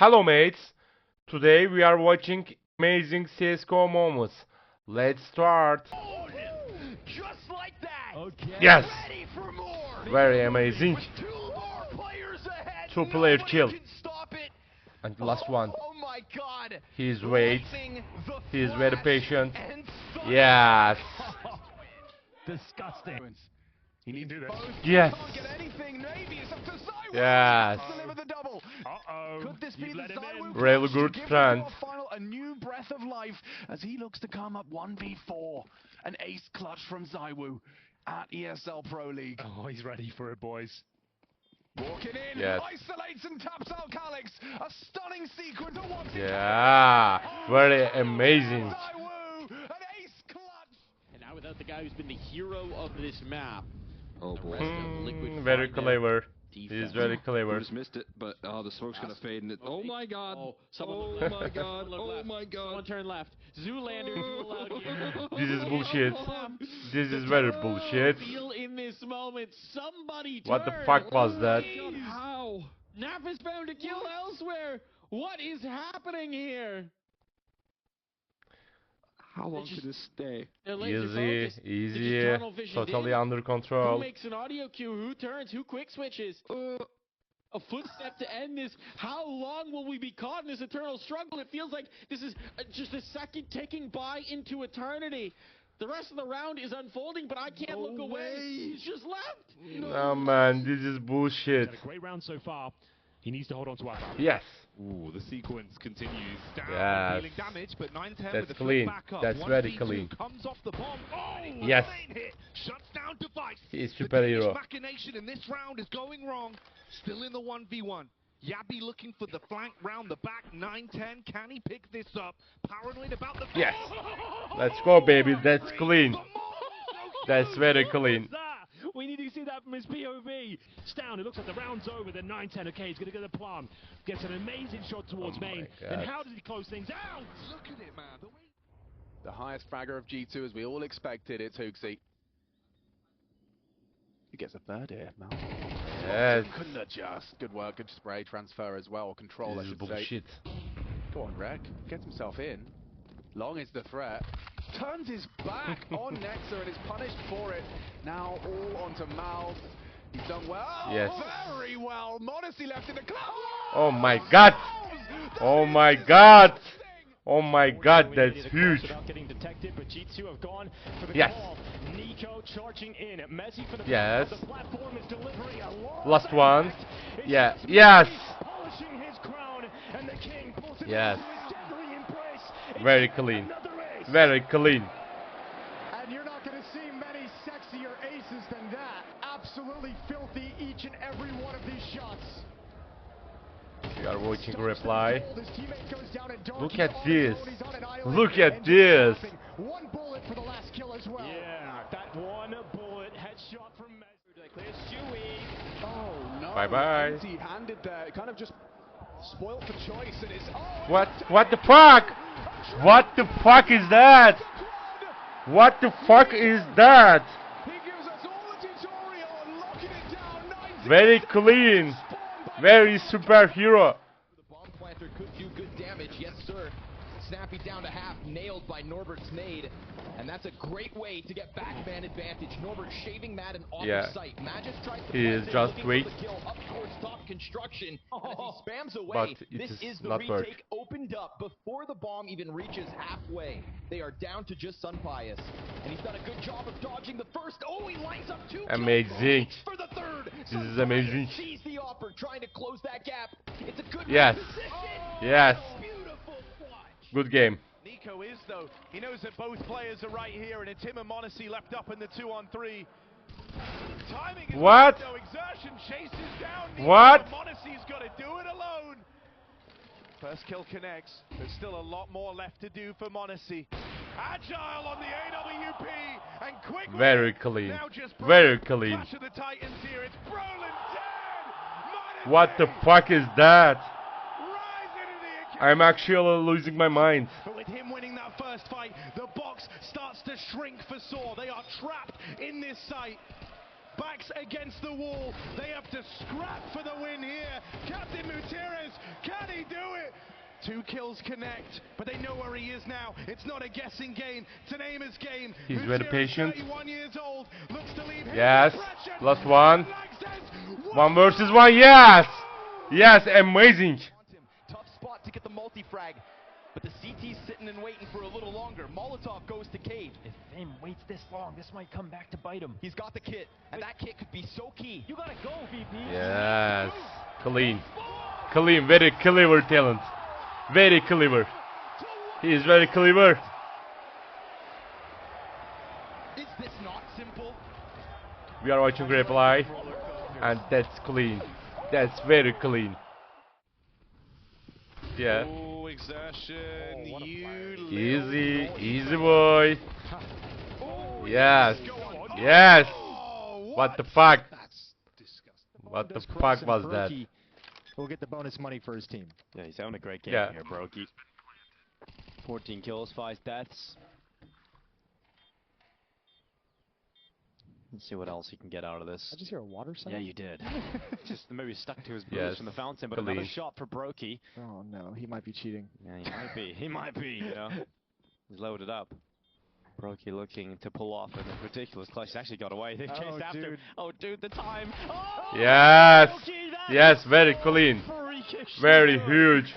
Hello mates, today we are watching amazing Csgo moments. Let's start. Just like that. Okay. Yes, Ready for more. very amazing. With two more players ahead. Two-player Nobody kill. can stop it. And the last one. Oh my God. He's wait. Lightning, the He's very flash, patient. and thunder. Yes. Disgusting. He needs to do this. Yes. Can't get anything. Maybe it's up to Zywoo. Yes. Deliver the double. Uh-oh. Could this be You've the let him in. Zywoo Really clutch to good give the friend. final a new breath of life as he looks to come up 1v4. An ace clutch from Zywoo at ESL Pro League. Oh, he's ready for it, boys. Walking in, Yes. isolates and taps out Calix. A stunning sequence of one. Yeah, very amazing. Zywoo, an ace clutch. And now without the guy who's been the hero of this map. Oh boy. Very find out clever. defense. He's very clever. Just missed it, but the smoke's gonna fade and it. Oh my god! Oh, Oh left. my god! Someone Oh left. my Someone god! turn left. Zoolander dual out here. This is bullshit. This is very bullshit. Feel in this moment. Somebody What the turn. fuck was that? How? Nap is found to kill elsewhere. What is happening here? How long can this stay? They're laser Easy, focused. They're easy, just tunnel visioned totally in. under Who control. makes an audio cue? Who turns? Who quick switches? A footstep to end this. How long will we be caught in this eternal struggle? It feels like this is just a second ticking by into eternity. The rest of the round is unfolding, but I can't look away. He's just left. No man, this is bullshit. Had a great round so far. He needs to hold on to our power. Yes. Ooh, the sequence continues down, Yes. dealing damage, but 910 That's with the clean. back up. That's 1v2 very clean. Comes off the bomb. Oh, Yes. lane hit. Shuts down device. He's The superhero. Danish machination in this round is going wrong. Still in the 1v1. Yabby looking for the flank round the back. 910. Can he pick this up? Paranoid about the. Yes. Let's go, baby. That's clean. That's very clean. That? We need to see that from his POV. It's down. It looks like the round's over. The 9-10. Okay, he's going to get the plum. Gets an amazing shot towards Oh my main. God. And how does he close things out? Look at it, man. The way The highest fragger of G2 as we all expected. It's Hooksy. He gets a third here, Mal. Yes. Couldn't adjust. Good work. Good spray transfer as well. Or control, This I is should say. bullshit. Go on, Rek. Gets himself in. Long is the threat. Turns his back on Nexa and is punished for it. Now all onto Mal. He's done well. Yes. Very well. Modesty left in the cloud. Oh my god. Oh my god. Oh my god, that's huge. Without getting detected, but G2 have gone for the Yes. call. Nico charging in. Messi for the Yes. the platform is delivering a long Last one. impact. It's Yeah. just Yes. Messi polishing his crown, and the king pulls him Yes. into his deadly embrace. It's Very just clean. another ace. Very clean. And you're not going to see many sexier aces than that. Absolutely filthy each and every one of these shots. We are watching reply. His teammate goes down in dark. Look He's at on his this. own. He's on an island. Look at And this. just stopping. One bullet for the last kill as well. Yeah, that one bullet headshot from Messi. Clears Chewy. Oh no. Bye-bye. Empty-handed there. Kind of just spoiled for choice and it's. Oh, What? What the fuck? What the fuck is that? What the fuck is that? He gives us all a tutorial on locking it down. 19 Very clean. Very superhero. The bomb planter could do good damage, yes sir. Snappy down to half, nailed by Norbert's nade. And that's a great way to get back man advantage. Norbert shaving Madden off Yeah. of sight. Magis tries to He is plant it, just looking for wait. the kill up towards top construction. And as he spams away, But it this is is the not work. retake opened up before the bomb even reaches halfway. They are down to just Sun Pius. And he's done a good job of dodging the first. Oh, he lines up two. Amazing. For the third. This is amazing. Sees the offer, trying to close that gap. It's a good Yes. position. Yes. Beautiful clutch. Good game. Nico is though. He knows that both players are right here, and it's him and Monacy left up in the 2-on-3. Timing is What? good, though. Exertion chases down Nico. What? Monacy's got to do it alone. First kill connects. There's still a lot more left to do for Monacy. Agile on the AWP and quick. Very clean. Now just Very Brolin. clean. Clash of the Titans here. It's Brolin dead. What the fuck is that? Rise into the occasion. I'm actually losing my mind. But with him winning that first fight, the box starts to shrink for Saw. They are trapped in this site. backs against the wall. They have to scrap for the win here. Captain Gutierrez, can he do it? 2 kills connect, but they know where he is now. It's not a guessing game, it's an aimers game. He's very patient. 31 years old, looks to leave Yes, impression. last one. Black says, 1 versus 1, yes! Yes, amazing. Tough spot to get the multi-frag, but the CT's sitting and waiting for a little longer. Molotov goes to Cave. If Fame waits this long, this might come back to bite him. He's got the kit, and that kit could be so key. You gotta go, VP. Yes, clean. Clean, very clever talent. Very clever. He is very clever. Is this not simple? We are watching replay, and that's clean. That's very clean. Yeah. Oh, exertion. Easy boy. Yes. Yes. What the fuck? What the fuck was that? We'll get the bonus money for his team. Yeah, he's having a great game Yeah. here, Brokey. 14 kills, 5 deaths. Let's see what else he can get out of this. I just hear a water sound. Yeah, you did. Just maybe stuck to his boots Yes, from the fountain, but clean. another shot for Brokey. Oh no, he might be cheating. Yeah, he might be. He might be, you know. He's loaded up. Brokey looking to pull off in a ridiculous clutch. He's actually got away. They've chased after him. Oh, dude, the time. Oh, Yes. Brokey, that Yes, is very so clean. freakish Very good. huge.